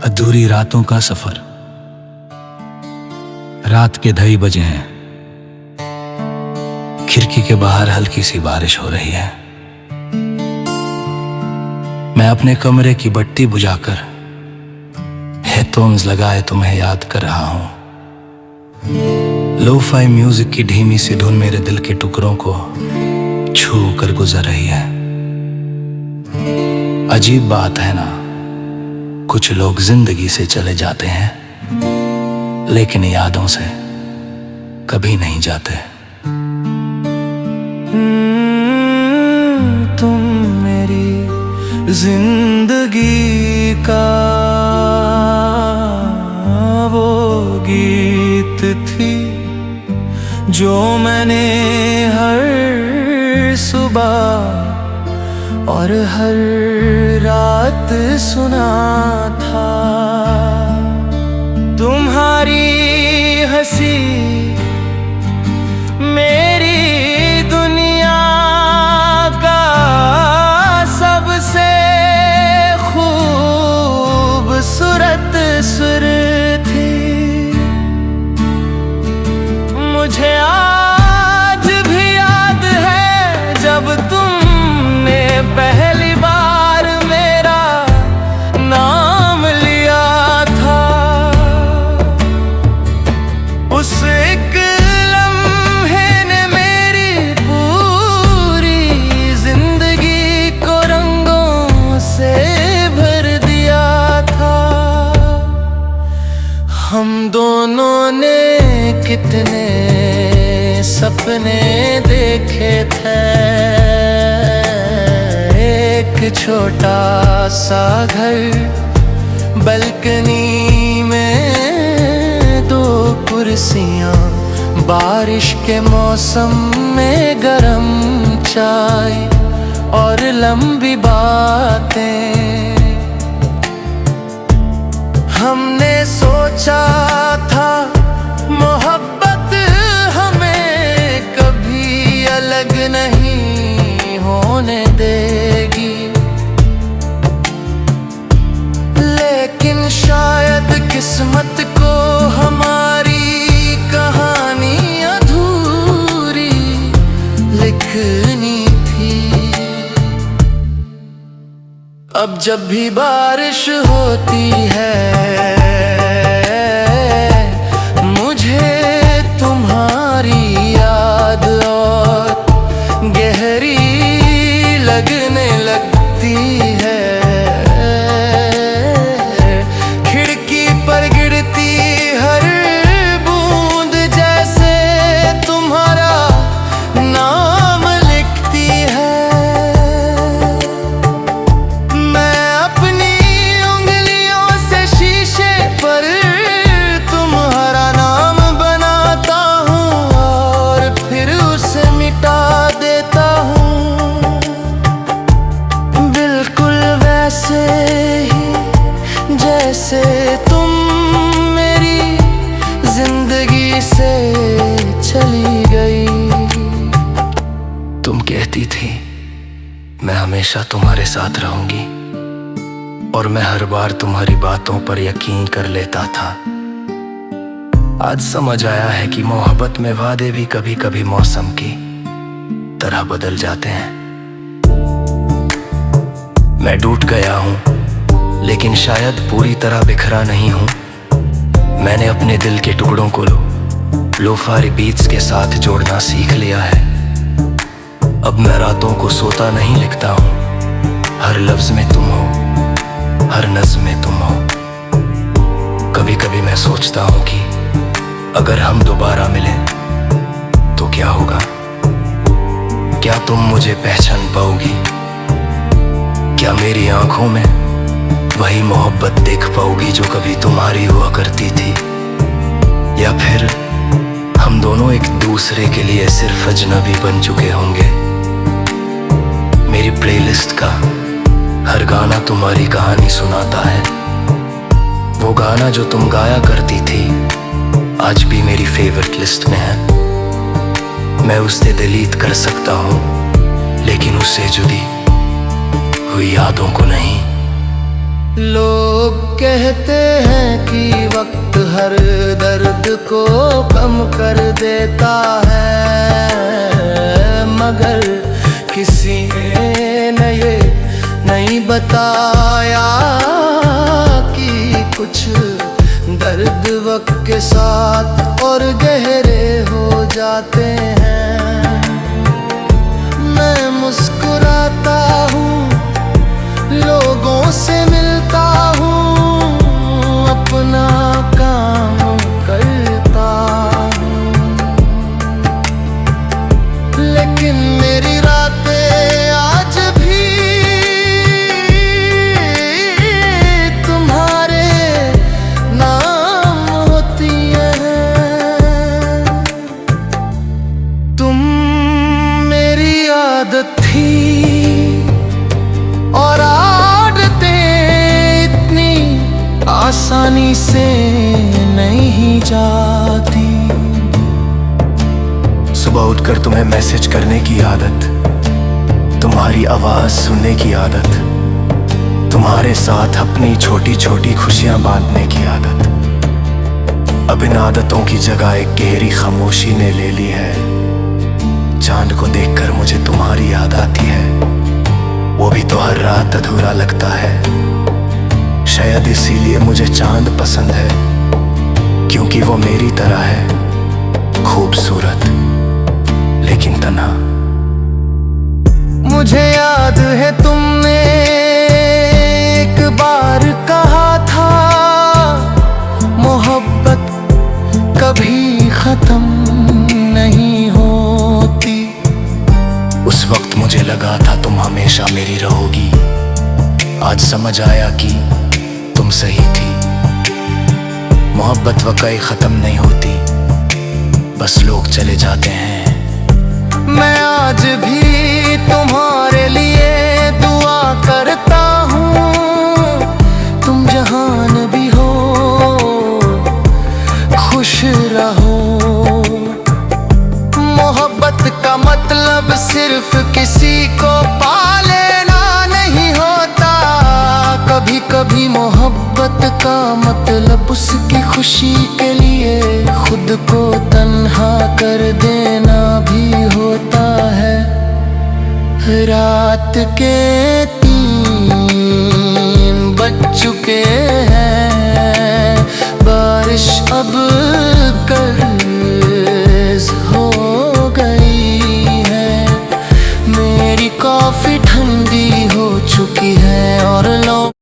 अधूरी रातों का सफर। रात के 2:30 बजे हैं। खिड़की के बाहर हल्की सी बारिश हो रही है। मैं अपने कमरे की बत्ती बुझाकर हेडफोन्स लगाए तुम्हें याद कर रहा हूं। लोफाई म्यूजिक की धीमी सी धुन मेरे दिल के टुकड़ों को छू कर गुजर रही है। अजीब बात है ना, कुछ लोग जिंदगी से चले जाते हैं लेकिन यादों से कभी नहीं जाते। तुम मेरी जिंदगी का वो गीत थी जो मैंने हर सुबह और हर रात सुना था। तुम्हारी हंसी मेरी दुनिया का सबसे खूबसूरत सुर थी। मुझे आज भी याद है जब तुमने पहली बार मेरा नाम लिया था। उस एक लम्हे ने मेरी पूरी जिंदगी को रंगों से भर दिया था। हम दोनों ने कितने सपने देखे थे। एक छोटा सा घर, बालकनी में 2 कुर्सियां, बारिश के मौसम में गरम चाय और लंबी बातें। हमने सोचा था मोहब्बत हमें कभी अलग नहीं होने देगी, लेकिन शायद किस्मत को हमारी कहानी अधूरी लिखनी थी। अब जब भी बारिश होती है मुझे तुम्हारी याद और गहरी लगने लगती है। खिड़की पर गिरती हर बूंद जैसे तुम्हारा नाम लिखती है। मैं अपनी उंगलियों से शीशे पर तुम्हारा नाम बनाता हूँ और फिर उसे मिटा देता हूँ। बिल्कुल वैसे ही जैसे तुम मेरी जिंदगी से चली गई। तुम कहती थी मैं हमेशा तुम्हारे साथ रहूंगी और मैं हर बार तुम्हारी बातों पर यकीन कर लेता था। आज समझ आया है कि मोहब्बत में वादे भी कभी कभी मौसम की तरह बदल जाते हैं। मैं टूट गया हूं लेकिन शायद पूरी तरह बिखरा नहीं हूं। मैंने अपने दिल के टुकड़ों को लोफारी बीट्स के साथ जोड़ना सीख लिया है। अब मैं रातों को सोता नहीं लिखता हूं, हर लफ्ज में तुम हो, हर नज़्म में तुम हो। कभी कभी मैं सोचता हूं कि अगर हम दोबारा मिलें तो क्या होगा? क्या तुम मुझे पहचान पाओगी? क्या मेरी आंखों में वही मोहब्बत देख पाओगी जो कभी तुम्हारी हुआ करती थी? या फिर हम दोनों एक दूसरे के लिए सिर्फ अजनबी बन चुके होंगे? मेरी प्लेलिस्ट का हर गाना तुम्हारी कहानी सुनाता है। वो गाना जो तुम गाया करती थी आज भी मेरी फेवरेट लिस्ट में है। मैं उसे डिलीट कर सकता हूँ लेकिन उससे जुड़ी हुई यादों को नहीं। लोग कहते हैं कि वक्त हर दर्द को कम कर देता है, मगर किसी ने ये नहीं बताया कि कुछ दर्द वक्त के साथ और गहरे हो जाते हैं। मैं मुस्कुराता हूँ, लोगों से मिलता हूँ, अपना काम करता हूँ, लेकिन मेरी रातें आज भी तुम्हारे नाम होती हैं। तुम मेरी आदत थी और आदतें इतनी आसानी से नहीं जाती। सुबह उठकर तुम्हें मैसेज करने की आदत, तुम्हारी आवाज सुनने की आदत, तुम्हारे साथ अपनी छोटी छोटी खुशियां बांटने की आदत। अब इन आदतों की जगह एक गहरी खामोशी ने ले ली है। चांद को देखकर मुझे तुम्हारी याद आती है, वो भी तो हर रात अधूरा लगता है। शायद इसीलिए मुझे चांद पसंद है, क्योंकि वो मेरी तरह है, खूबसूरत लेकिन तन्हा। मुझे याद है तुमने एक बार कहा था, मोहब्बत कभी खत्म नहीं होती। उस वक्त मुझे लगा था तुम हमेशा मेरी रहोगी। आज समझ आया कि तुम सही थी। मोहब्बत वाकई खत्म नहीं होती, बस लोग चले जाते हैं। मैं आज भी तुम्हारे लिए दुआ करता हूँ, तुम जहान भी हो खुश रहो। मोहब्बत का मतलब सिर्फ किसी को पा लेना नहीं होता। कभी कभी मोहब्बत का मतलब उसकी खुशी के लिए खुद को तन्हा कर देना भी होता है। रात के